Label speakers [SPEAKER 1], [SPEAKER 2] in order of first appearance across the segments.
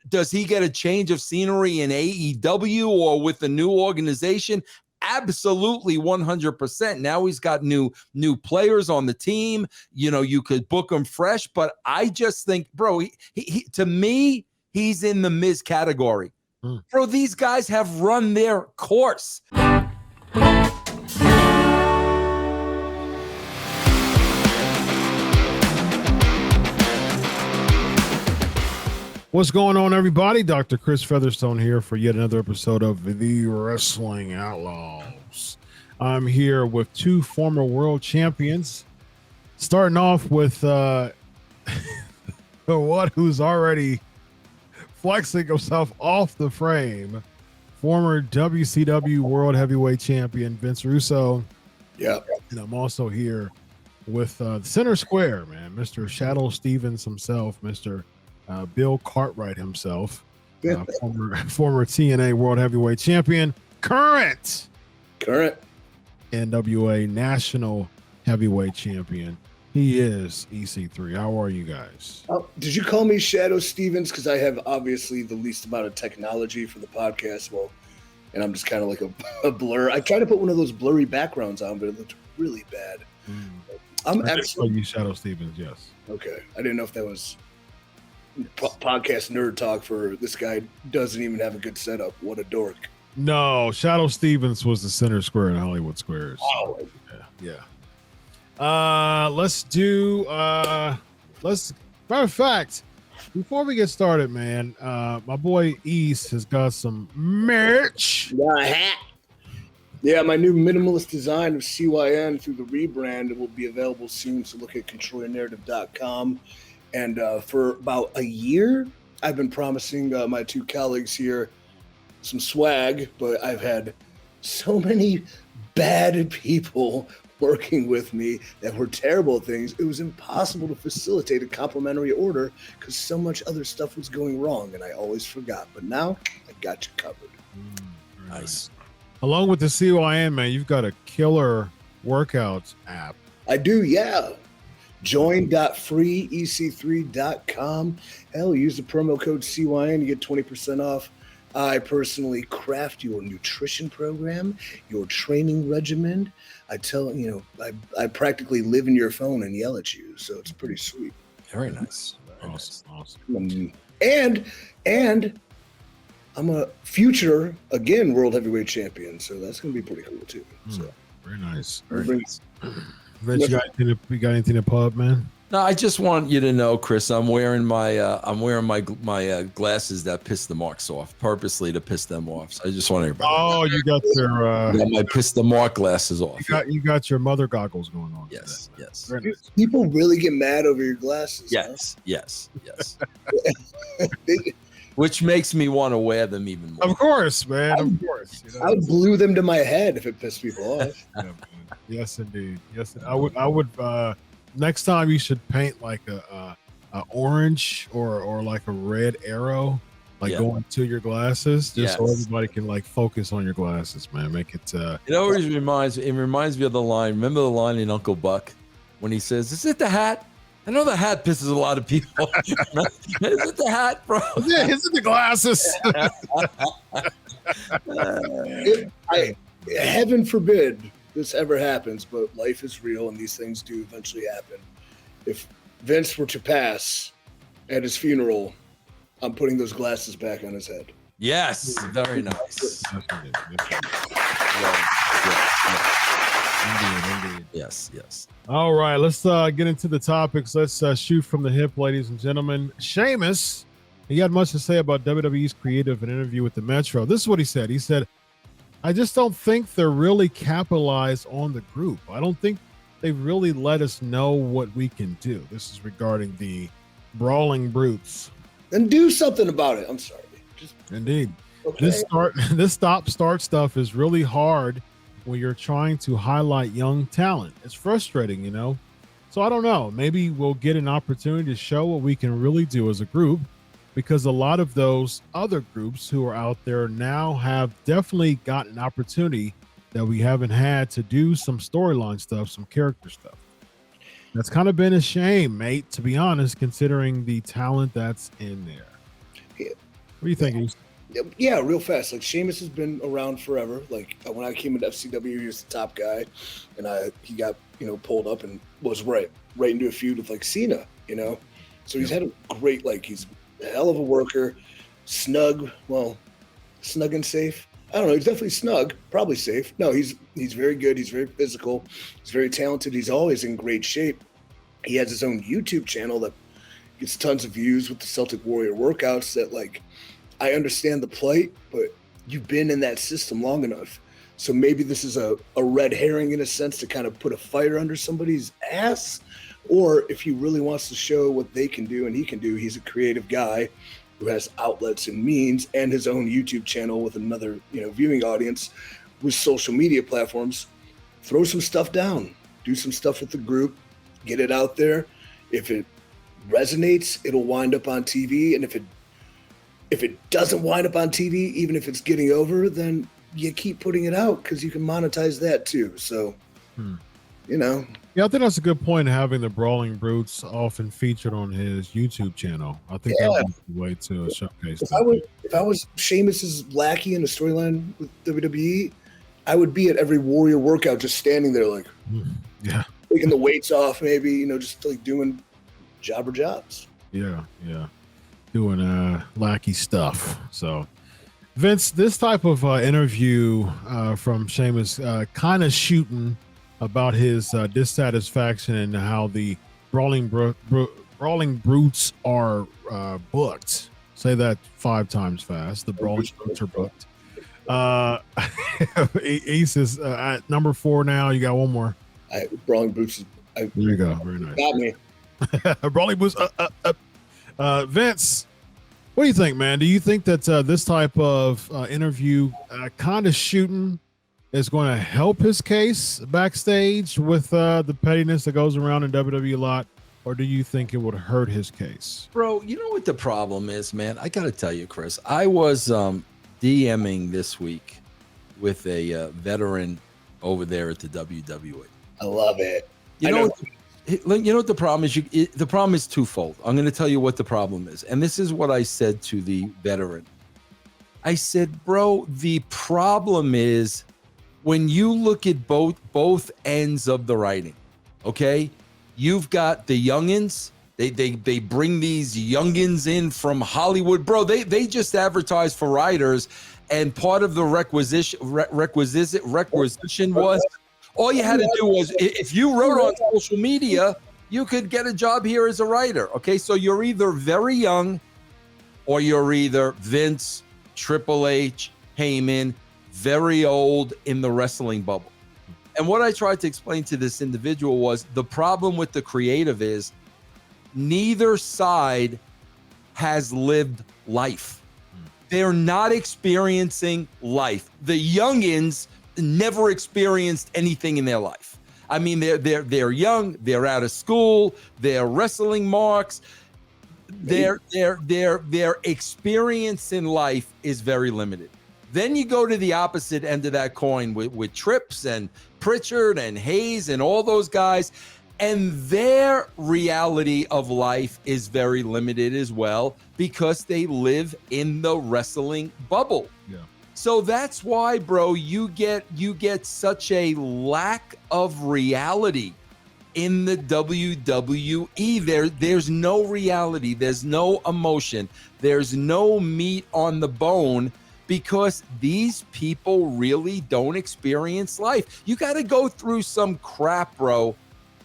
[SPEAKER 1] Does he get a change of scenery in AEW or with the new organization? Absolutely 100%. Now he's got new players on the team. You could book him fresh, but I just think, bro, he to me, he's in the Miz category. Bro, these guys have run their course.
[SPEAKER 2] What's going on, everybody? Dr. Chris Featherstone here for yet another episode of the Wrestling Outlaws. I'm here with two former world champions, starting off with the one who's already flexing himself off the frame, former WCW World Heavyweight Champion Vince Russo.
[SPEAKER 3] Yep.
[SPEAKER 2] And I'm also here with center square, man, Mr. Shadow Stevens himself, Mr. Bill Cartwright himself, former TNA World Heavyweight Champion, current NWA National Heavyweight Champion. He is EC3. How are you guys?
[SPEAKER 3] Did you call me Shadow Stevens? Because I have obviously the least amount of technology for the podcast. And I'm just kind of like a blur. I tried to put one of those blurry backgrounds on, but it looked really bad. I'm actually
[SPEAKER 2] you Shadow Stevens, yes.
[SPEAKER 3] Okay. I didn't know if that was podcast nerd talk for this guy doesn't even have a good setup. What a dork.
[SPEAKER 2] No, Shadow Stevens was the center square in Hollywood Squares.
[SPEAKER 3] Oh,
[SPEAKER 2] yeah. Matter of fact, before we get started, man, my boy East has got some merch.
[SPEAKER 3] Got a hat. Yeah, my new minimalist design of CYN through the rebrand will be available soon, so look at controlyournarrative.com. And for about a year, I've been promising my two colleagues here some swag, but I've had so many bad people working with me that were terrible things. It was impossible to facilitate a complimentary order because so much other stuff was going wrong, and I always forgot. But now I got you covered.
[SPEAKER 1] Nice.
[SPEAKER 2] Along with the CYN, man, you've got a killer workouts app.
[SPEAKER 3] I do, yeah. Join.freeec3.com. Hell, use the promo code CYN, you get 20% off. I personally craft your nutrition program, your training regimen. I I practically live in your phone and yell at you, so it's pretty sweet.
[SPEAKER 1] Very nice.
[SPEAKER 2] Awesome.
[SPEAKER 3] And I'm a future, again, World Heavyweight Champion, so that's going to be pretty cool, too. So
[SPEAKER 2] Very nice.
[SPEAKER 3] Vince,
[SPEAKER 2] you got anything to pub, man?
[SPEAKER 1] No, I just want you to know, Chris, I'm wearing my glasses that piss the marks off, purposely to piss them off. So I just want everybody.
[SPEAKER 2] Oh, you got your
[SPEAKER 1] my piss the mark glasses off.
[SPEAKER 2] You got your mother goggles going on.
[SPEAKER 1] Yes,
[SPEAKER 2] today.
[SPEAKER 1] yes.
[SPEAKER 2] Very nice.
[SPEAKER 3] people really get mad over your glasses.
[SPEAKER 1] Yes. Which makes me want to wear them even more.
[SPEAKER 2] Of course, man. Of course.
[SPEAKER 3] I would glue them to my head if it pissed people off.
[SPEAKER 2] Yeah, yes, indeed. Yes, I would. Next time you should paint like a orange or like a red arrow, going to your glasses, just so everybody can like focus on your glasses, man. Make it.
[SPEAKER 1] It always reminds me of the line. Remember the line in Uncle Buck when he says, "Is it the hat?" I know the hat pisses a lot of people. Is it the hat, bro?
[SPEAKER 2] Is it the glasses?
[SPEAKER 3] Heaven forbid this ever happens, but life is real and these things do eventually happen. If Vince were to pass at his funeral, I'm putting those glasses back on his head.
[SPEAKER 1] Yes, very nice.
[SPEAKER 2] Indeed.
[SPEAKER 1] Yes.
[SPEAKER 2] All right, let's get into the topics. Let's shoot from the hip, ladies and gentlemen. Sheamus, he had much to say about WWE's creative in an interview with the Metro. This is what he said. He said, I just don't think they're really capitalized on the group. I don't think they've really let us know what we can do. This is regarding the Brawling Brutes.
[SPEAKER 3] Then do something about it. I'm sorry.
[SPEAKER 2] Indeed.
[SPEAKER 3] Okay.
[SPEAKER 2] This stop-start stuff is really hard when you're trying to highlight young talent. It's frustrating, So I don't know. Maybe we'll get an opportunity to show what we can really do as a group, because a lot of those other groups who are out there now have definitely got an opportunity that we haven't had to do some storyline stuff, some character stuff. That's kind of been a shame, mate, to be honest, considering the talent that's in there. What do you think?
[SPEAKER 3] Yeah, real fast. Like Sheamus has been around forever. Like when I came into FCW, he was the top guy, and he got pulled up and was right into a feud with like Cena. So he's had a great he's a hell of a worker, snug and safe. I don't know. He's definitely snug, probably safe. No, he's very good. He's very physical. He's very talented. He's always in great shape. He has his own YouTube channel that gets tons of views with the Celtic Warrior workouts that I understand the plight, but you've been in that system long enough. So maybe this is a red herring in a sense to kind of put a fire under somebody's ass. Or if he really wants to show what they can do and he can do, he's a creative guy who has outlets and means and his own YouTube channel with another, viewing audience with social media platforms. Throw some stuff down, do some stuff with the group, get it out there. If it resonates, it'll wind up on TV. And if it doesn't wind up on TV, even if it's getting over, then you keep putting it out because you can monetize that too. So,
[SPEAKER 2] Yeah, I think that's a good point, having the Brawling Brutes often featured on his YouTube channel. I think that would be the way to showcase
[SPEAKER 3] if I was Sheamus's lackey in a storyline with WWE, I would be at every Warrior workout just standing there taking the weights off, maybe, just doing jobber jobs.
[SPEAKER 2] Yeah. Doing lackey stuff. So, Vince, this type of interview from Sheamus kind of shooting about his dissatisfaction and how the Brawling Brutes are booked. Say that 5 times fast. The Brawling Brutes are booked. Ace is at number 4 now. You got one more.
[SPEAKER 3] Brawling Brutes.
[SPEAKER 2] There you go. Very nice.
[SPEAKER 3] Got me.
[SPEAKER 2] Brawling Brutes. Vince, what do you think, man? Do you think that this type of interview kind of shooting is going to help his case backstage with the pettiness that goes around in WWE a lot, or do you think it would hurt his case?
[SPEAKER 1] Bro, you know what the problem is, man? I got to tell you, Chris, I was DMing this week with a veteran over there at the WWE.
[SPEAKER 3] I love it.
[SPEAKER 1] You know what the problem is? The problem is twofold. I'm going to tell you what the problem is. And this is what I said to the veteran. I said, bro, the problem is when you look at both ends of the writing, okay? You've got the youngins. They bring these youngins in from Hollywood. Bro, they just advertise for writers. And part of the requisition was all you had to do was, if you wrote on social media, you could get a job here as a writer. Okay, so you're either very young or you're either Vince, Triple H, Heyman, very old in the wrestling bubble. And what I tried to explain to this individual was the problem with the creative is neither side has lived life. They're not experiencing life. The youngins never experienced anything in their life. I mean, they're young, they're out of school, they're wrestling marks. Their experience in life is very limited. Then you go to the opposite end of that coin with Trips and Pritchard and Hayes and all those guys, and their reality of life is very limited as well because they live in the wrestling bubble.
[SPEAKER 2] Yeah.
[SPEAKER 1] So that's why, bro, you get such a lack of reality in the WWE. There's no reality, there's no emotion, there's no meat on the bone. Because these people really don't experience life. You got to go through some crap, bro.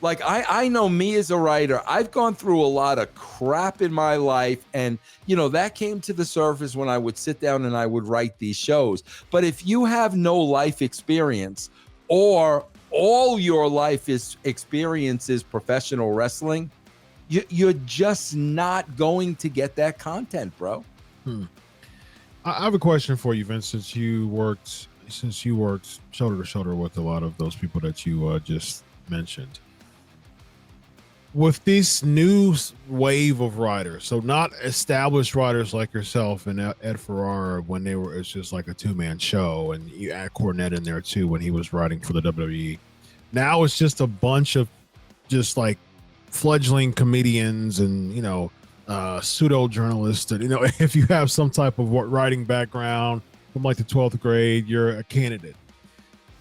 [SPEAKER 1] Like I know me as a writer, I've gone through a lot of crap in my life. And, that came to the surface when I would sit down and I would write these shows. But if you have no life experience or all your life experience is professional wrestling, you're just not going to get that content, bro.
[SPEAKER 2] I have a question for you, Vince. Since you worked shoulder to shoulder with a lot of those people that you just mentioned, with this new wave of writers, so not established writers like yourself and Ed Ferrara when it's just like a 2-man show, and you add Cornette in there too when he was writing for the WWE. Now it's just a bunch of just like fledgling comedians and pseudo journalist, and if you have some type of writing background from like the 12th grade, you're a candidate.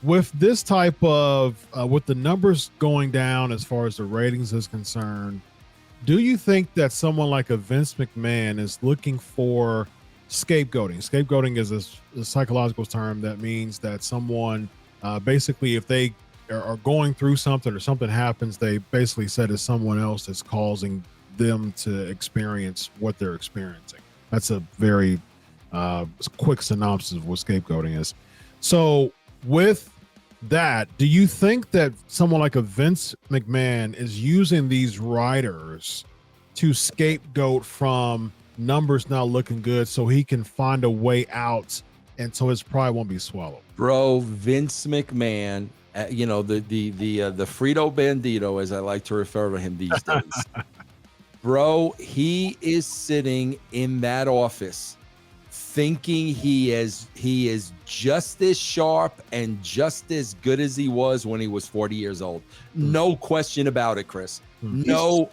[SPEAKER 2] With this type of with the numbers going down as far as the ratings is concerned, do you think that someone like a Vince McMahon is looking for scapegoating? Scapegoating is a psychological term that means that someone basically, if they are going through something or something happens, they basically said it's someone else that's causing them to experience what they're experiencing. That's a very quick synopsis of what scapegoating is. So with that, do you think that someone like a Vince McMahon is using these writers to scapegoat from numbers not looking good so he can find a way out, and so his pride won't be swallowed?
[SPEAKER 1] Bro, Vince McMahon, the Frito Bandito, as I like to refer to him these days. Bro, he is sitting in that office thinking he is just as sharp and just as good as he was when he was 40 years old. No question about it, Chris. No,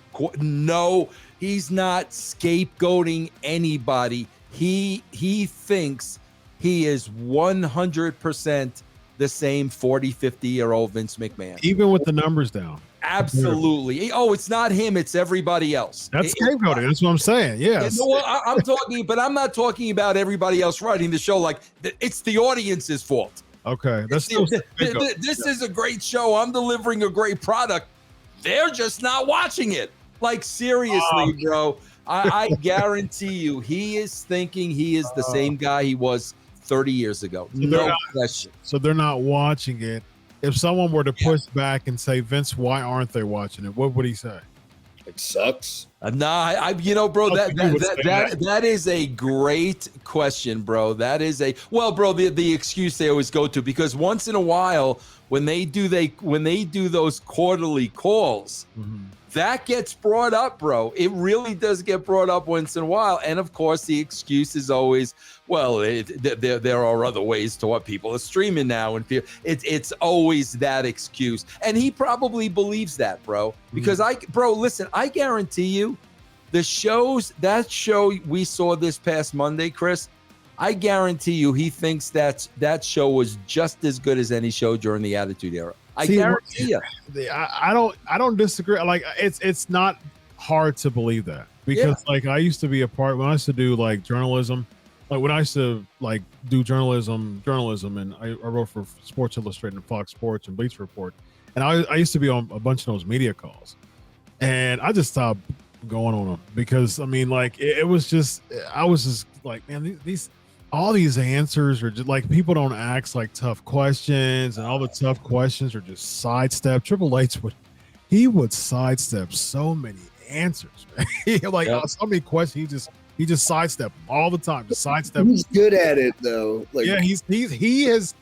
[SPEAKER 1] he's not scapegoating anybody. He thinks he is 100% the same 40, 50-year-old Vince McMahon.
[SPEAKER 2] Even with the numbers down.
[SPEAKER 1] Absolutely. Oh, it's not him. It's everybody else.
[SPEAKER 2] That's scapegoating. That's what I'm saying. Yes.
[SPEAKER 1] I'm talking, but I'm not talking about everybody else writing the show. Like it's the audience's fault.
[SPEAKER 2] Okay. This
[SPEAKER 1] is a great show. I'm delivering a great product. They're just not watching it. Like seriously, bro. I guarantee you, he is thinking he is the same guy he was 30 years ago. No question. So
[SPEAKER 2] they're not watching it. If someone were to push back and say, Vince, why aren't they watching it? What would he say?
[SPEAKER 3] It sucks.
[SPEAKER 1] Bro, that is a great question, bro. That is the excuse they always go to, because once in a while when they do those quarterly calls, that gets brought up, bro. It really does get brought up once in a while. And of course, the excuse is always, well, there are other ways to what people are streaming now. And it's always that excuse. And he probably believes that, bro. Because listen, I guarantee you that show we saw this past Monday, Chris, I guarantee you he thinks that show was just as good as any show during the Attitude Era. I guarantee you.
[SPEAKER 2] I don't disagree. Like it's not hard to believe that, because like I used to be when I used to do like journalism, like when I used to like do journalism, and I wrote for Sports Illustrated and Fox Sports and Bleacher Report, and I used to be on a bunch of those media calls, and I just stopped going on them because I mean, like I was just like, man, all these answers are just like, people don't ask like tough questions, and all the tough questions are just sidestep. Triple H would sidestep so many answers, man. So many questions he just sidestep them all the time. Just sidestep.
[SPEAKER 3] He's good at it though. Like,
[SPEAKER 2] yeah, he has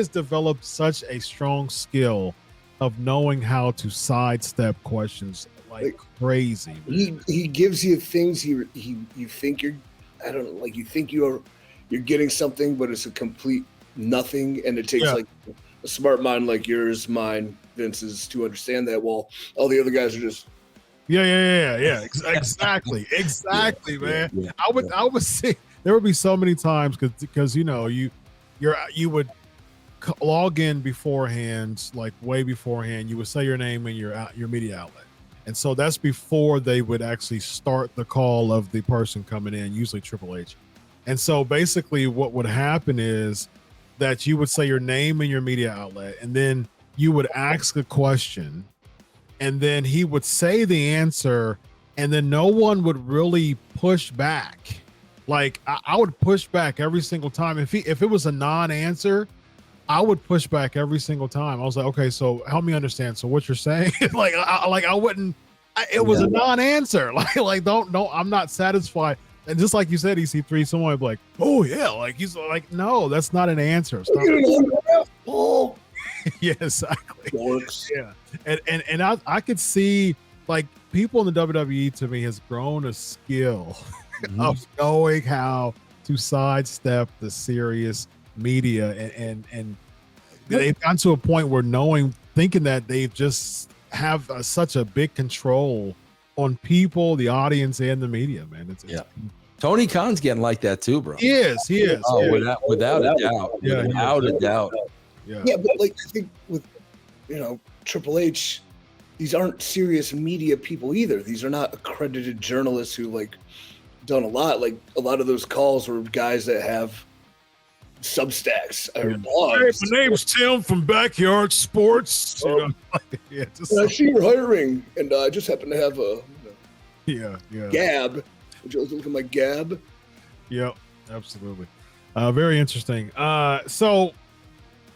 [SPEAKER 2] developed such a strong skill of knowing how to sidestep questions like crazy.
[SPEAKER 3] He gives you things you think you're, I don't know, like you think you're getting something, but it's a complete nothing, and it takes like a smart mind like yours, mine, Vince's, to understand that. Well, all the other guys are just
[SPEAKER 2] exactly, man. Yeah. I would say there would be so many times because you would log in beforehand, like way beforehand. You would say your name and your media outlet, and so that's before they would actually start the call of the person coming in, usually Triple H. And so basically what would happen is that you would say your name and your media outlet, and then you would ask a question, and then he would say the answer, and then no one would really push back. Like I would push back every single time. If it was a non-answer, I would push back every single time. I was like, okay, so help me understand. So what you're saying, it was a non-answer. Like don't, I'm not satisfied. And just like you said, EC3, someone would be like, oh yeah, like he's like, no, that's not an answer.
[SPEAKER 3] Oh,
[SPEAKER 2] yeah, exactly.
[SPEAKER 3] Works.
[SPEAKER 2] Yeah. And I could see like people in the WWE, to me, has grown a skill of knowing how to sidestep the serious media, and they've gotten to a point where thinking that they just have such a big control on people, the audience, and the media, man. It's
[SPEAKER 1] Tony Khan's getting like that too, bro.
[SPEAKER 2] He is.
[SPEAKER 1] Oh, yeah. without a doubt.
[SPEAKER 2] Yeah,
[SPEAKER 1] Without a doubt.
[SPEAKER 3] Yeah, but like I think with Triple H, these aren't serious media people either. These are not accredited journalists who like done a lot. Like a lot of those calls were guys that have Substacks or blogs.
[SPEAKER 2] Hey, my name's Tim from Backyard Sports.
[SPEAKER 3] I see you're hiring, and I just happen to have a Gab. Would you like to look at my Gab?
[SPEAKER 2] Yep, absolutely. Very interesting. So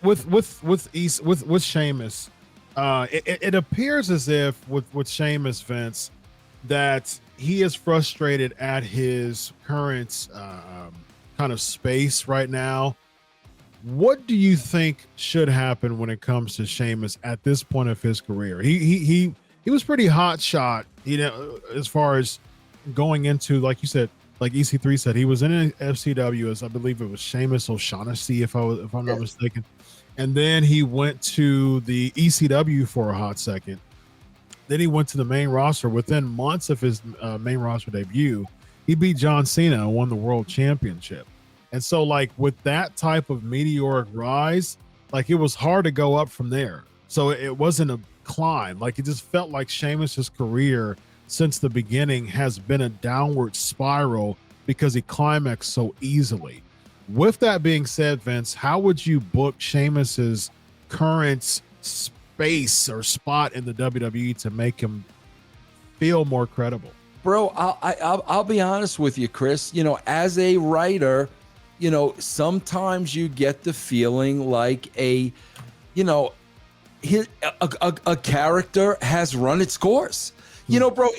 [SPEAKER 2] with Sheamus, it appears as if with Sheamus, Vince, that he is frustrated at his current kind of space right now. What do you think should happen when it comes to Sheamus at this point of his career? He was pretty hot shot, as far as going into, like you said, like EC3 said, he was in FCW as I believe it was Sheamus O'Shaughnessy, if I'm not mistaken. And then he went to the ECW for a hot second. Then he went to the main roster. Within months of his main roster debut, he beat John Cena and won the world championship. And so, like, with that type of meteoric rise, like, it was hard to go up from there. So it wasn't a climb. Like, it just felt like Sheamus's career since the beginning has been a downward spiral because he climaxed so easily. With that being said, Vince, how would you book Sheamus's current space or spot in the WWE to make him feel more credible?
[SPEAKER 1] Bro, I'll be honest with you, Chris. As a writer, sometimes you get the feeling like a character has run its course. Bro,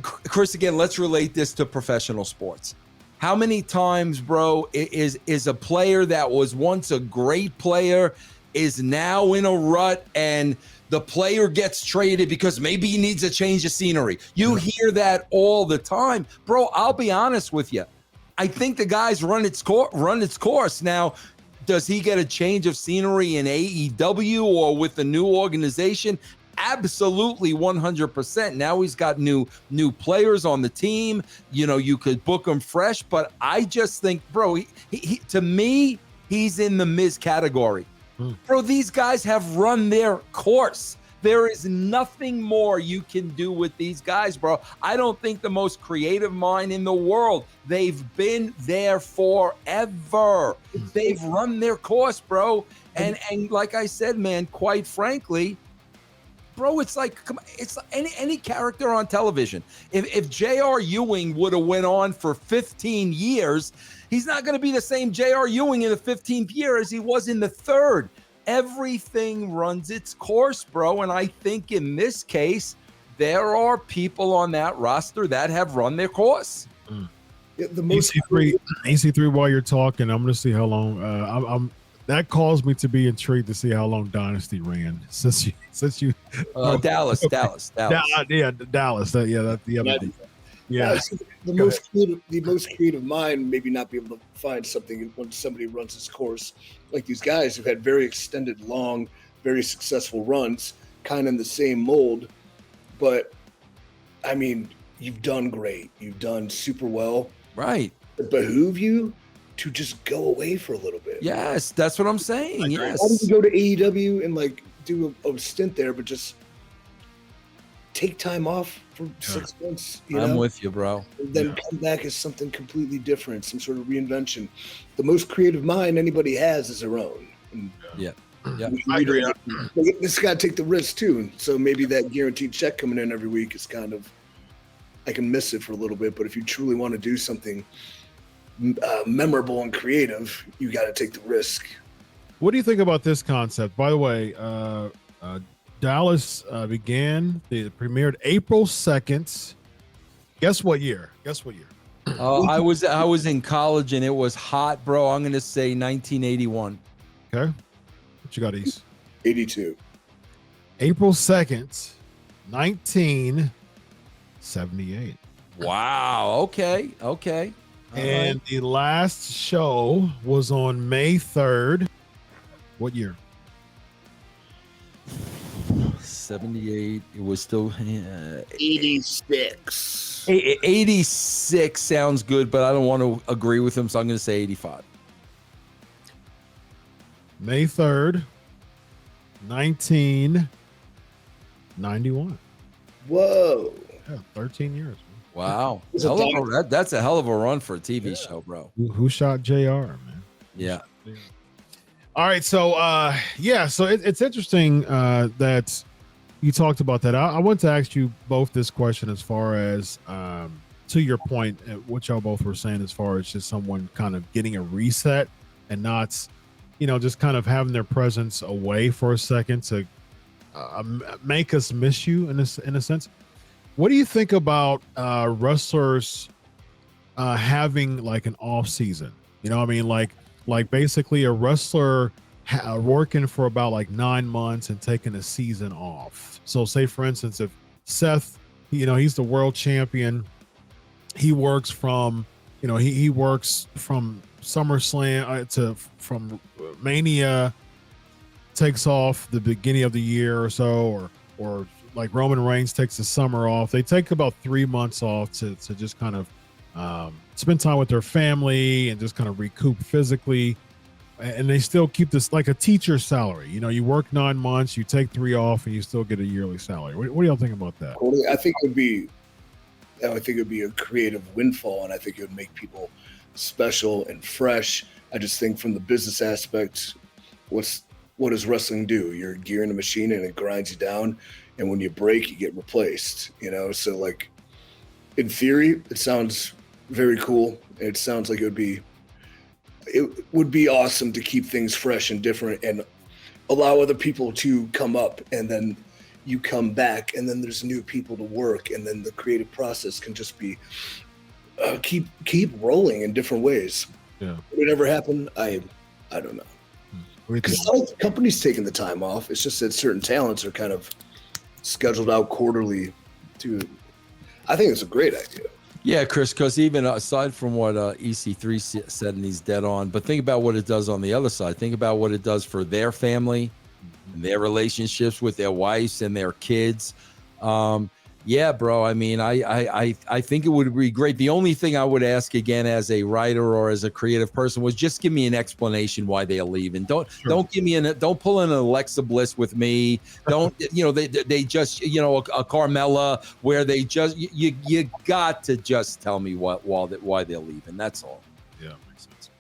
[SPEAKER 1] Chris, again, let's relate this to professional sports. How many times, bro, is a player that was once a great player is now in a rut and the player gets traded because maybe he needs a change of scenery? You hear that all the time. Bro, I'll be honest with you. I think the guy's run its course. Now, does he get a change of scenery in AEW or with the new organization? Absolutely, 100%. Now he's got new players on the team. You could book him fresh, but I just think, bro, he to me, he's in the Miz category. Bro, these guys have run their course. There is nothing more you can do with these guys, bro. I don't think the most creative mind in the world. They've been there forever. They've run their course, bro. And like I said, man, quite frankly, bro, it's like any character on television. If J.R. Ewing would have went on for 15 years, he's not going to be the same J.R. Ewing in the 15th year as he was in the third. Everything runs its course, bro. And I think in this case, there are people on that roster that have run their course.
[SPEAKER 3] Yeah, the most
[SPEAKER 2] EC3, while you're talking, I'm going to see how long that caused me to be intrigued to see how long Dynasty ran since you
[SPEAKER 1] Dallas.
[SPEAKER 2] Dallas.
[SPEAKER 3] The most creative mind maybe not be able to find something when somebody runs this course, like these guys who've had very extended, long, very successful runs, kind of in the same mold. But I mean, you've done great. You've done super well.
[SPEAKER 1] Right.
[SPEAKER 3] It behoove you to just go away for a little bit.
[SPEAKER 1] Yes, that's what I'm saying. Yes.
[SPEAKER 3] Why don't you go to AEW and like do a stint there, but just take time off for 6 months.
[SPEAKER 1] I'm with you, bro.
[SPEAKER 3] And then come back as something completely different, some sort of reinvention. The most creative mind anybody has is their own. And
[SPEAKER 1] yeah.
[SPEAKER 2] I agree.
[SPEAKER 3] This got to take the risk too. So maybe that guaranteed check coming in every week is kind of, I can miss it for a little bit. But if you truly want to do something memorable and creative, you got to take the risk.
[SPEAKER 2] What do you think about this concept? By the way, Dallas premiered April 2nd. Guess what year?
[SPEAKER 1] I was in college and it was hot, bro. I'm going to say 1981.
[SPEAKER 2] Okay. What you got, East?
[SPEAKER 3] 82.
[SPEAKER 2] April 2nd, 1978.
[SPEAKER 1] Wow. Okay.
[SPEAKER 2] And the last show was on May 3rd. What year?
[SPEAKER 1] 78. It was still
[SPEAKER 3] 86.
[SPEAKER 1] 86 sounds good, but I don't want to agree with him, so I'm going to say 85.
[SPEAKER 2] May 3rd, 1991.
[SPEAKER 3] Whoa.
[SPEAKER 2] Yeah, 13 years.
[SPEAKER 1] Wow.
[SPEAKER 3] It's a
[SPEAKER 1] That's a hell of a run for a TV show, bro.
[SPEAKER 2] Who shot JR, man?
[SPEAKER 1] Yeah.
[SPEAKER 2] All right, so so it's interesting that you talked about that. I want to ask you both this question as far as to your point, what y'all both were saying, as far as just someone kind of getting a reset and not, just kind of having their presence away for a second to make us miss you in a sense. What do you think about wrestlers having like an off season? Like basically a wrestler working for about like 9 months and taking a season off. So say for instance, if Seth, he's the world champion, he works from, he works from SummerSlam from Mania, takes off the beginning of the year or so, or like Roman Reigns takes the summer off. They take about 3 months off to just kind of spend time with their family and just kind of recoup physically. And they still keep this like a teacher's salary. You work 9 months, you take 3 off, and you still get a yearly salary. What do y'all think about that?
[SPEAKER 3] I think it would be a creative windfall, and I think it would make people special and fresh. I just think from the business aspect, what does wrestling do? You're gearing a machine and it grinds you down, and when you break, you get replaced. So like in theory, it sounds very cool. It sounds like it would be awesome to keep things fresh and different and allow other people to come up, and then you come back, and then there's new people to work, and then the creative process can just be keep rolling in different ways.
[SPEAKER 2] Yeah.
[SPEAKER 3] Would it ever happen? I don't know. Because companies taking the time off. It's just that certain talents are kind of scheduled out quarterly. I think it's a great idea.
[SPEAKER 1] Yeah, Chris, because even aside from what EC3 said, and he's dead on, but think about what it does on the other side. Think about what it does for their family, and their relationships with their wives and their kids. Yeah, bro. I mean, I think it would be great. The only thing I would ask again as a writer or as a creative person was just give me an explanation why they're leaving. Don't give me don't pull in an Alexa Bliss with me. Don't they just a Carmella where they just you got to just tell me why they're leaving. That's all.
[SPEAKER 2] Yeah, makes sense.